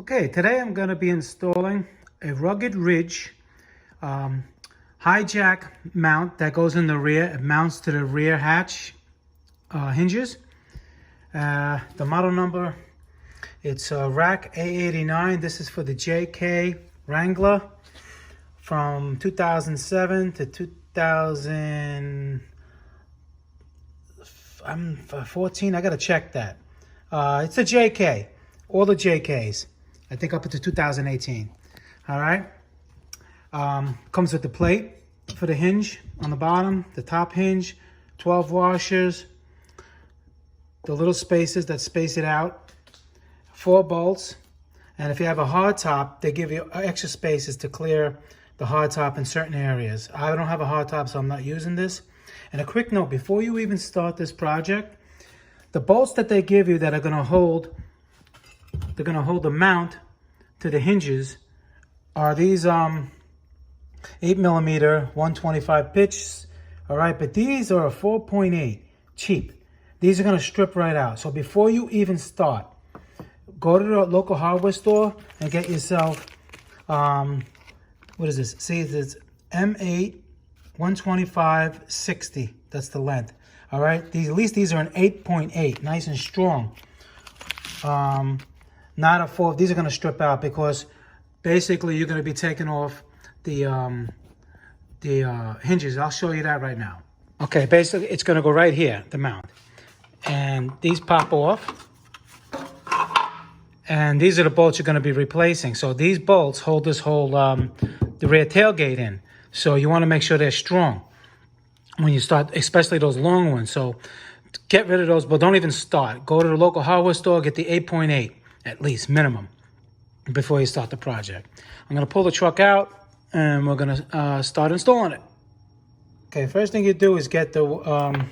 Okay, today I'm going to be installing a rugged ridge high jack mount that goes in the rear. It mounts to the rear hatch hinges. The model number, it's rack A89. This is for the JK Wrangler from 2007 to 2014. I got to check that. It's a JK, all the JKs. I think up to 2018. All right. Comes with the plate for the hinge on the bottom, the top hinge, 12 washers, the little spaces that space it out, 4 bolts. And if you have a hard top, they give you extra spaces to clear the hard top in certain areas. I don't have a hard top, so I'm not using this. And a quick note, before you even start this project, the bolts that they give you that are going to hold, they're going to hold the mount to the hinges are these 8mm 125 pitch. All right, but these are a 4.8 cheap. These are going to strip right out. So before you even start, go to the local hardware store and get yourself what is this? See, it's M8 125 60. That's the length. All right, at least these are an 8.8, nice and strong. Not a 4. These are going to strip out because basically you're going to be taking off the hinges. I'll show you that right now. Okay, basically it's going to go right here, the mount. And these pop off. And these are the bolts you're going to be replacing. So these bolts hold this whole, the rear tailgate in. So you want to make sure they're strong when you start, especially those long ones. So get rid of those, but don't even start. Go to the local hardware store, get the 8.8 at least, minimum, before you start the project. I'm going to pull the truck out, and we're going to start installing it. Okay, first thing you do is get the,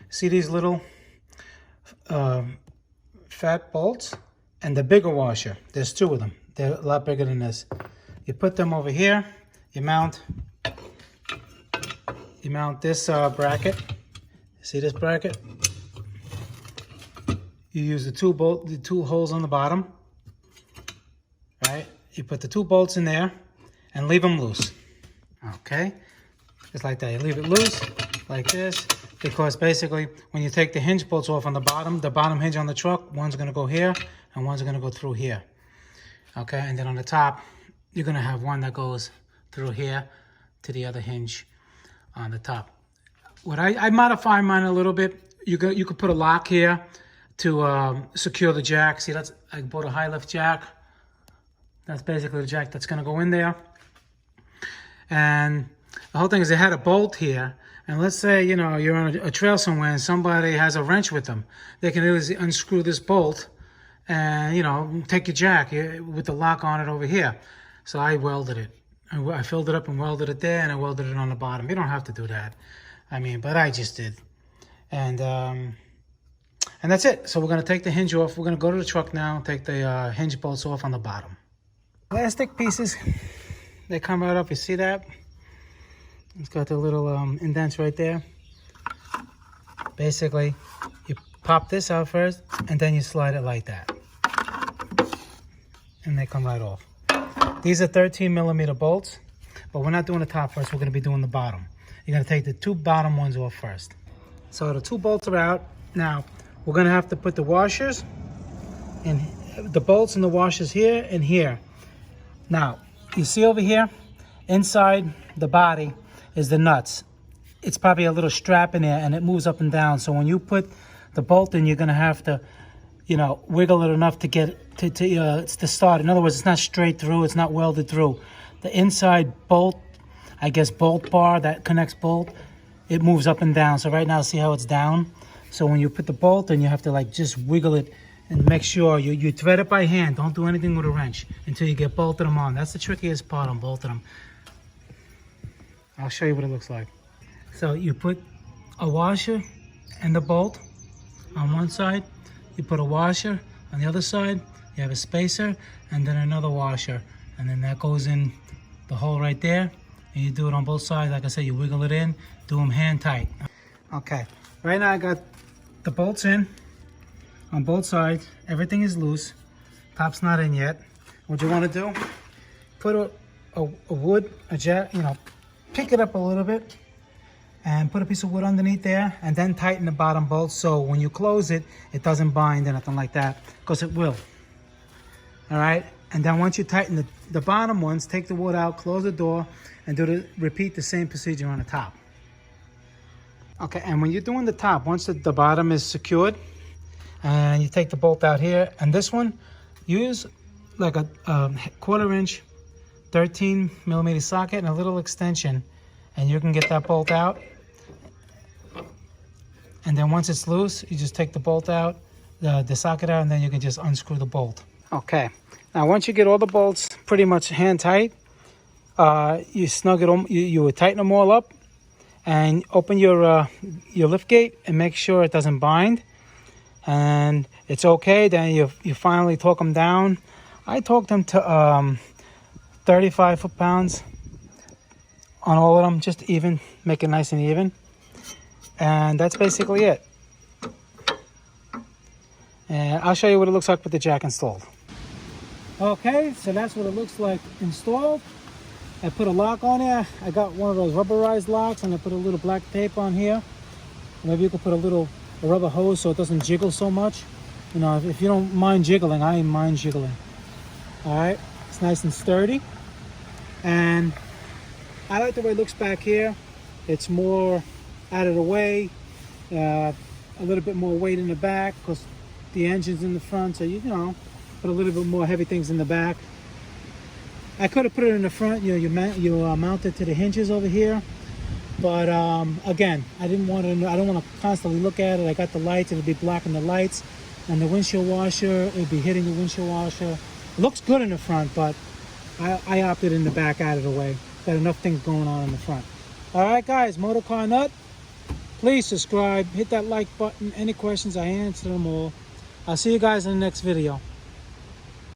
see these little fat bolts and the bigger washer. There's 2 of them. They're a lot bigger than this. You put them over here. You mount this bracket. See this bracket? You use the 2 holes on the bottom, right? You put the 2 bolts in there and leave them loose. Okay, just like that. You leave it loose like this because basically when you take the hinge bolts off on the bottom hinge on the truck, one's going to go here and one's going to go through here. Okay, and then on the top, you're going to have one that goes through here to the other hinge on the top. What I modify mine a little bit. You could put a lock here to secure the jack. See, I bought a high lift jack. That's basically the jack that's going to go in there. And the whole thing is they had a bolt here. And let's say, you know, you're on a trail somewhere and somebody has a wrench with them. They can easily unscrew this bolt and, you know, take your jack with the lock on it over here. So I welded it. I filled it up and welded it there, and I welded it on the bottom. You don't have to do that. I mean, but I just did. And that's it. So we're going to take the hinge off. We're going to go to the truck now and take the hinge bolts off on the bottom. Plastic pieces, they come right off. You see that? It's got the little indents right there. Basically, you pop this out first, and then you slide it like that. And they come right off. These are 13mm bolts, but we're not doing the top first. We're going to be doing the bottom. You're going to take the 2 bottom ones off first. So the 2 bolts are out. Now, we're going to have to put the washers and the bolts and the washers here and here. Now, you see over here, inside the body is the nuts. It's probably a little strap in there, and it moves up and down. So when you put the bolt in, you're going to have to, you know, wiggle it enough to get it to start. In other words, it's not straight through. It's not welded through. The inside bolt, I guess bolt bar that connects bolt, it moves up and down. So right now, see how it's down? So when you put the bolt in, you have to like just wiggle it and make sure you thread it by hand. Don't do anything with a wrench until you get both of them on. That's the trickiest part on both of them. I'll show you what it looks like. So you put a washer and the bolt on one side. You put a washer on the other side. You have a spacer and then another washer. And then that goes in the hole right there. And you do it on both sides. Like I said, you wiggle it in, do them hand tight. Okay, right now I got the bolts in on both sides. Everything is loose. Top's not in yet. What you want to do, put a wood, pick it up a little bit and put a piece of wood underneath there, and then tighten the bottom bolt so when you close it, it doesn't bind or nothing like that, because it will. All right, and then once you tighten the bottom ones, take the wood out, close the door, and repeat the same procedure on the top. Okay, and when you're doing the top, once the bottom is secured, and you take the bolt out here, and this one, use like a 1/4 inch 13 millimeter socket and a little extension, and you can get that bolt out. And then once it's loose, you just take the bolt out, the socket out, and then you can just unscrew the bolt. Okay, now once you get all the bolts pretty much hand tight, you snug it, you would tighten them all up, and open your lift gate and make sure it doesn't bind. And it's okay, then you finally torque them down. I torqued them to 35 foot-pounds on all of them, just even, make it nice and even. And that's basically it. And I'll show you what it looks like with the jack installed. Okay, so that's what it looks like installed. I put a lock on there. I got one of those rubberized locks, and I put a little black tape on here. Maybe you could put a rubber hose so it doesn't jiggle so much. You know, if you don't mind jiggling, I mind jiggling. All right, it's nice and sturdy. And I like the way it looks back here. It's more out of the way, a little bit more weight in the back because the engine's in the front, so you know, put a little bit more heavy things in the back. I could have put it in the front, you mount it to the hinges over here, but again, I don't want to constantly look at it. I got the lights, it'll be blocking the lights, and the windshield washer, it'll be hitting the windshield washer. It looks good in the front, but I opted in the back, out of the way. Got enough things going on in the front. All right, guys, Motorcarnut, please subscribe, hit that like button. Any questions, I answer them all. I'll see you guys in the next video.